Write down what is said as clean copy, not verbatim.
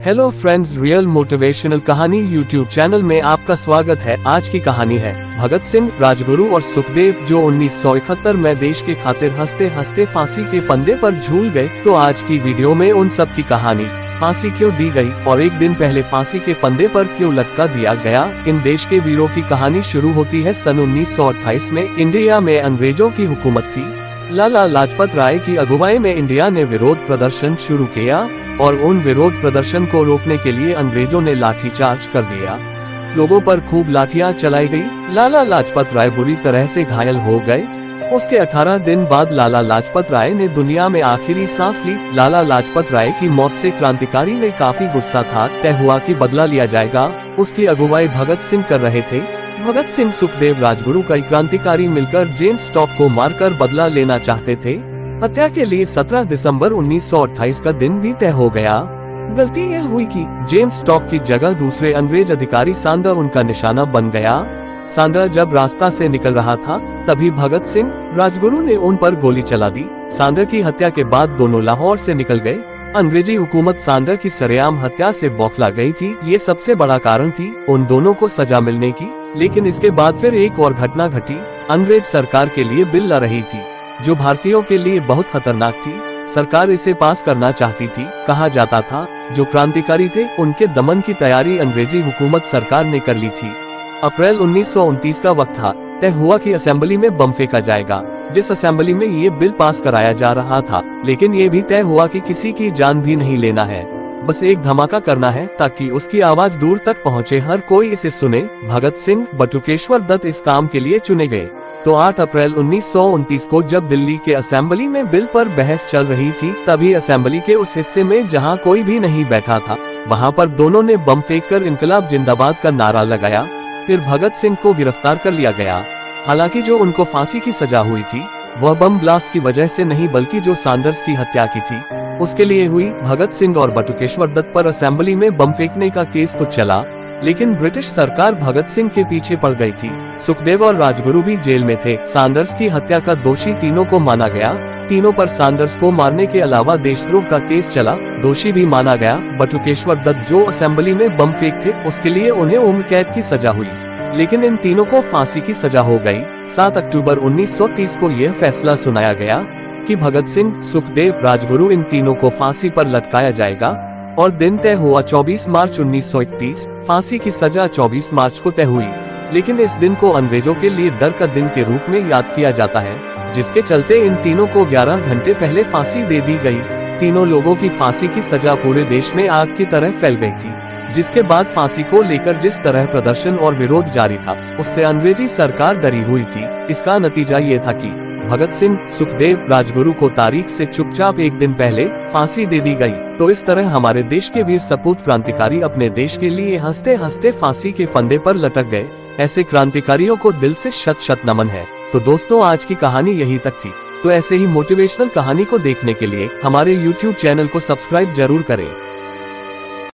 Hello friends, real motivational कहानी YouTube channel में आपका स्वागत है। आज की कहानी है भगत सिंह, राजगुरु और सुखदेव जो 1971 में देश के खातिर हंसते हंसते फांसी के फंदे पर झूल गए। तो आज की वीडियो में उन सब की कहानी, फांसी क्यों दी गई और एक दिन पहले फांसी के फंदे पर क्यों लटका दिया गया, इन देश के वीरों की कहानी शुरू होती है सन 1928 में। इंडिया में अंग्रेजों की हुकूमत थी। लाला लाजपत राय की अगुवाई में इंडिया ने विरोध प्रदर्शन शुरू किया और उन विरोध प्रदर्शन को रोकने के लिए अंग्रेजों ने लाठीचार्ज कर दिया। लोगों पर खूब लाठियां चलाई गई। लाला लाजपत राय बुरी तरह से घायल हो गए। उसके 18 दिन बाद लाला लाजपत राय ने दुनिया में आखिरी सांस ली। लाला लाजपत राय की मौत से क्रांतिकारी में काफी गुस्सा था। तय हुआ कि बदला लिया जाएगा। उसकी अगुवाई भगत सिंह कर रहे थे। भगत सिंह, सुखदेव, राजगुरु कई क्रांतिकारी मिलकर जेम्स स्टॉक को मारकर बदला लेना चाहते थे। हत्या के लिए 17 दिसंबर 1928 का दिन भी तय हो गया। गलती यह हुई कि जेम्स स्टॉक की जगह दूसरे अंग्रेज अधिकारी सांडर उनका निशाना बन गया। सांडर जब रास्ता से निकल रहा था तभी भगत सिंह, राजगुरु ने उन पर गोली चला दी। सांडर की हत्या के बाद दोनों लाहौर से निकल गए। अंग्रेजी हुकूमत सांडर की सरेआम हत्या से बौखला गई थी। ये सबसे बड़ा कारण थी उन दोनों को सजा मिलने की। लेकिन इसके बाद फिर एक और घटना घटी। अंग्रेज सरकार के लिए बिल ला रही थी जो भारतीयों के लिए बहुत खतरनाक थी। सरकार इसे पास करना चाहती थी। कहा जाता था जो क्रांतिकारी थे उनके दमन की तैयारी अंग्रेजी हुकूमत सरकार ने कर ली थी। अप्रैल 1929 का वक्त था। तय हुआ कि असेंबली में बम फेंका जाएगा। जिस असेंबली में ये बिल पास कराया जा रहा था, लेकिन ये भी तय हुआ कि किसी की जान भी नहीं लेना है, बस एक धमाका करना है ताकि उसकी आवाज दूर तक पहुँचे, हर कोई इसे सुने। भगत सिंह, बटुकेश्वर दत्त इस काम के लिए चुने गए। तो 8 अप्रैल 1929 को जब दिल्ली के असेंबली में बिल पर बहस चल रही थी, तभी असेंबली के उस हिस्से में जहां कोई भी नहीं बैठा था, वहां पर दोनों ने बम फेंककर इनकलाब जिंदाबाद का नारा लगाया। फिर भगत सिंह को गिरफ्तार कर लिया गया। हालांकि जो उनको फांसी की सजा हुई थी वह बम ब्लास्ट की वजह से नहीं, बल्कि जो सांडर्स की हत्या की थी उसके लिए हुई। भगत सिंह और बटुकेश्वर दत्त पर असेंबली में बम फेंकने का केस तो चला, लेकिन ब्रिटिश सरकार भगत सिंह के पीछे पड़ गई थी। सुखदेव और राजगुरु भी जेल में थे। सांडर्स की हत्या का दोषी तीनों को माना गया। तीनों पर सांडर्स को मारने के अलावा देशद्रोह का केस चला, दोषी भी माना गया। बटुकेश्वर दत्त जो असेंबली में बम फेंक थे उसके लिए उन्हें उम्र कैद की सजा हुई, लेकिन इन तीनों को फांसी की सजा हो गई। 7 अक्टूबर 1930 को यह फैसला सुनाया गया कि भगत सिंह, सुखदेव, राजगुरु इन तीनों को फांसी पर लटकाया जाएगा और दिन तय हुआ 24 मार्च 1931। फांसी की सजा 24 मार्च को तय हुई, लेकिन इस दिन को अंग्रेजों के लिए डर का दिन के रूप में याद किया जाता है, जिसके चलते इन तीनों को 11 घंटे पहले फांसी दे दी गई। तीनों लोगों की फांसी की सजा पूरे देश में आग की तरह फैल गई थी। जिसके बाद फांसी को लेकर जिस तरह प्रदर्शन और विरोध जारी था, उससे अंग्रेजी सरकार डरी हुई थी। इसका नतीजा ये था कि भगत सिंह, सुखदेव, राजगुरु को तारीख से चुपचाप एक दिन पहले फांसी दे दी गई। तो इस तरह हमारे देश के वीर सपूत क्रांतिकारी अपने देश के लिए हंसते हंसते फांसी के फंदे पर लटक गए। ऐसे क्रांतिकारियों को दिल से शत शत नमन है। तो दोस्तों, आज की कहानी यही तक थी। तो ऐसे ही मोटिवेशनल कहानी को देखने के लिए हमारे YouTube चैनल को सब्सक्राइब जरूर करें।